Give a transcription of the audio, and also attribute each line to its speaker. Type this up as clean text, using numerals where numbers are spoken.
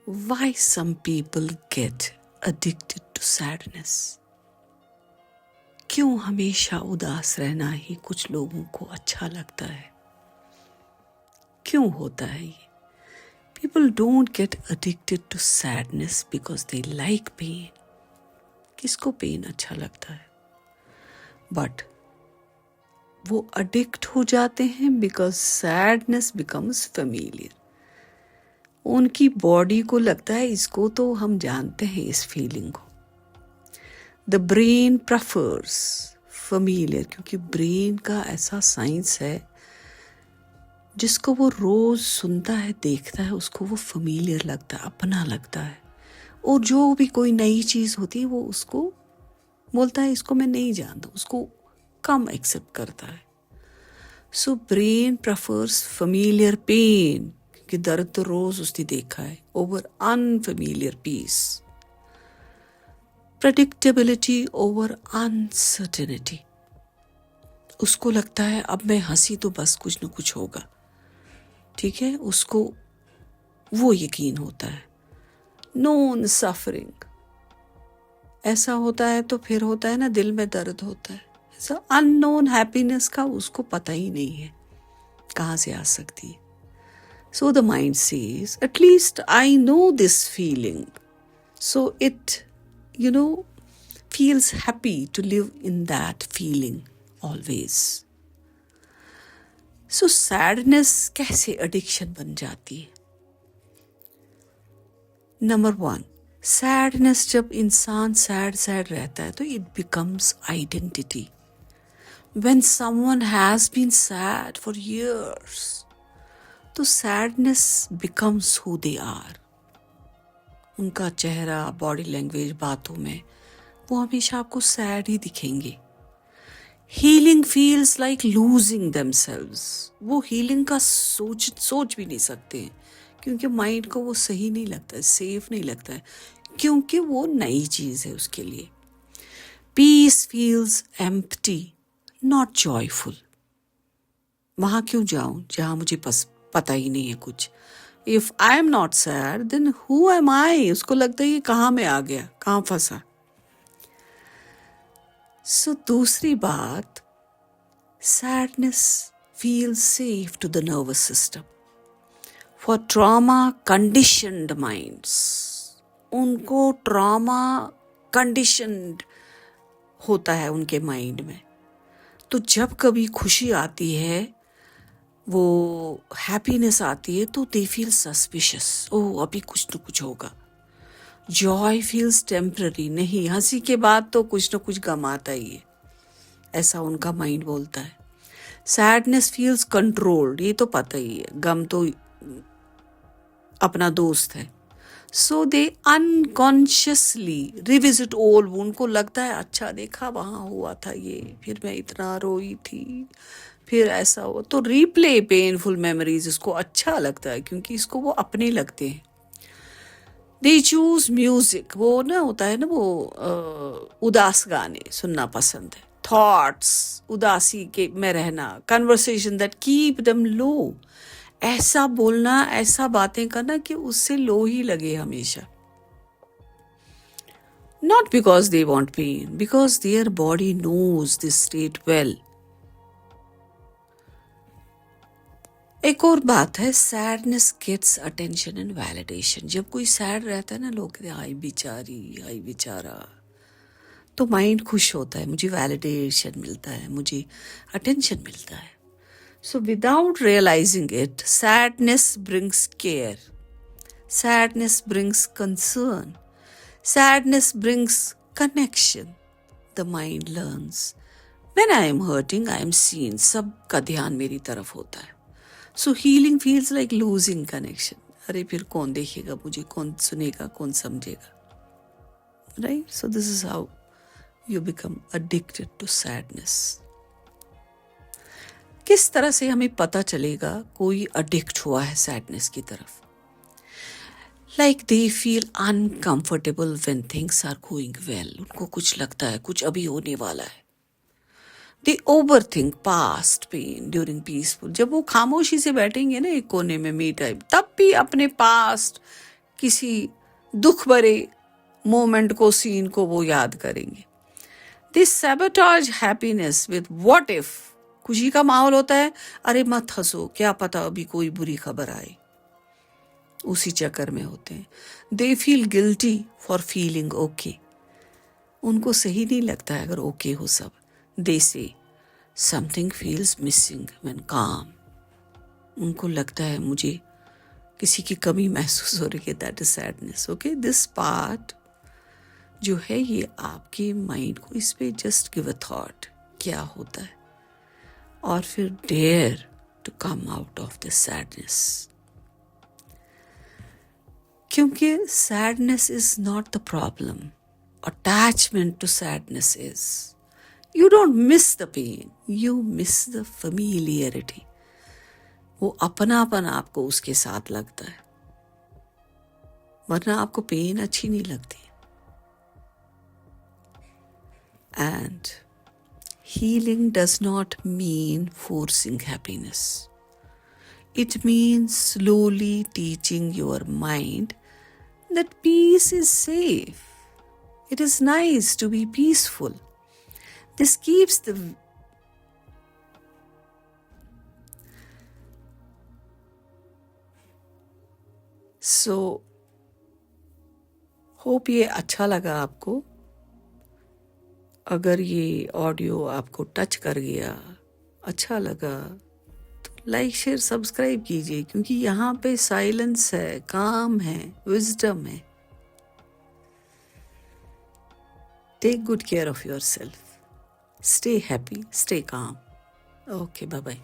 Speaker 1: Why some people get addicted to sadness? क्यों हमेशा उदास रहना ही कुछ लोगों को अच्छा लगता है? क्यों होता है ये? People don't get addicted to sadness because they like pain. किसको पेन अच्छा लगता है? But वो अडिक्ट हो जाते हैं because sadness becomes familiar. उनकी बॉडी को लगता है इसको तो हम जानते हैं इस फीलिंग को. द ब्रेन प्रेफर्स familiar, क्योंकि ब्रेन का ऐसा साइंस है जिसको वो रोज सुनता है देखता है उसको वो familiar लगता है, अपना लगता है. और जो भी कोई नई चीज़ होती है वो उसको बोलता है इसको मैं नहीं जानता, उसको कम एक्सेप्ट करता है. So brain prefers familiar pain, कि दर्द तो रोज उसने देखा है, over unfamiliar peace. Predictability over uncertainty. उसको लगता है अब मैं हंसी तो बस कुछ न कुछ होगा, ठीक है, उसको वो यकीन होता है. Known suffering. ऐसा होता है तो फिर होता है ना, दिल में दर्द होता है. ऐसा अननोन हैप्पीनेस का उसको पता ही नहीं है कहाँ से आ सकती है. So the mind says, at least I know this feeling. So it, feels happy to live in that feeling always. So sadness कैसे addiction बन जाती है? Number 1, sadness जब इंसान sad रहता है तो it becomes identity. When someone has been sad for years, तो sadness becomes who they are. उनका चेहरा, बॉडी लैंग्वेज, बातों में वो हमेशा आपको सैड ही दिखेंगे. Healing feels like losing themselves. वो हीलिंग का सोच भी नहीं सकते हैं क्योंकि माइंड को वो सही नहीं लगता है, सेफ नहीं लगता है, क्योंकि वो नई चीज़ है उसके लिए. Peace feels empty, not joyful. वहाँ क्यों जाऊँ जहाँ मुझे पता ही नहीं है कुछ. If I am not sad then who am I. उसको लगता है ये कहाँ में आ गया, कहाँ फंसा. सो दूसरी बात, sadness feels safe to the nervous system. For trauma conditioned minds, उनको ट्रॉमा कंडीशनड होता है उनके माइंड में. तो जब कभी खुशी आती है, वो हैप्पीनेस आती है, तो दे फील सस्पिशियस. ओह अभी कुछ न कुछ होगा. Joy feels temporary. नहीं, हंसी के बाद तो कुछ न कुछ गम आता ही है, ऐसा उनका माइंड बोलता है. Sadness feels controlled. ये तो पता ही है, गम तो अपना दोस्त है. सो दे अनकॉन्शियसली रिविजिट ओल्ड. उनको लगता है अच्छा देखा वहाँ हुआ था ये, फिर मैं इतना रोई थी, फिर ऐसा हुआ. तो रीप्ले पेनफुल मेमोरीज इसको अच्छा लगता है क्योंकि इसको वो अपने लगते हैं. They choose music. वो ना होता है ना, वो उदास गाने सुनना पसंद है. थॉट्स, उदासी के में रहना. कन्वर्सेशन दैट कीप देम लो. ऐसा बोलना, ऐसा बातें करना कि उससे लो ही लगे हमेशा. Not because they want pain, because their body knows this state well. एक और बात है, sadness gets attention and validation. जब कोई सैड रहता है ना, लोग कहते हैं हाय बेचारी, हाय बेचारा, तो माइंड खुश होता है, मुझे वैलिडेशन मिलता है, मुझे अटेंशन मिलता है. So without realizing it, sadness brings care, sadness brings concern, sadness brings connection. The mind learns when I am hurting I am seen. सबका ध्यान मेरी तरफ होता है. So healing feels like losing connection. अरे फिर कौन देखेगा मुझे, कौन सुनेगा, कौन समझेगा, right. So this is how you become addicted to sadness. किस तरह से हमें पता चलेगा कोई अडिक्ट हुआ है सैडनेस की तरफ? Like they feel uncomfortable when things are going well. उनको कुछ लगता है कुछ अभी होने वाला है. They over think past pain during peaceful. जब वो खामोशी से बैठेंगे ना एक कोने में मी टाइम, तब भी अपने पास्ट किसी दुख भरे मोमेंट को, सीन को वो याद करेंगे. They sabotage happiness with what if. खुशी का माहौल होता है, अरे मत हंसो, क्या पता अभी कोई बुरी खबर आए. उसी चक्कर में होते हैं. They feel guilty for feeling okay. उनको सही नहीं लगता है अगर ओके हो सब. They say something feels missing when calm. उनको लगता है मुझे किसी की कमी महसूस हो रही है. That is sadness. Okay, this part जो है ये आपके माइंड को, इस पे जस्ट गिव अ थॉट क्या होता है, और फिर dare to come out of this sadness. क्योंकि sadness is not the problem, attachment to sadness is. You don't miss the pain, you miss the familiarity. वो अपनापन आपको उसके साथ लगता है, वरना आपको पेन अच्छी नहीं लगती. And healing does not mean forcing happiness. It means slowly teaching your mind that peace is safe. It is nice to be peaceful. This keeps the so hope ये अच्छा लगा आपको. अगर ये ऑडियो आपको टच कर गया, अच्छा लगा, तो लाइक शेयर सब्सक्राइब कीजिए, क्योंकि यहाँ पे साइलेंस है, काम है, विजडम है. Take good care of your self. Stay happy, stay calm. Okay, bye bye.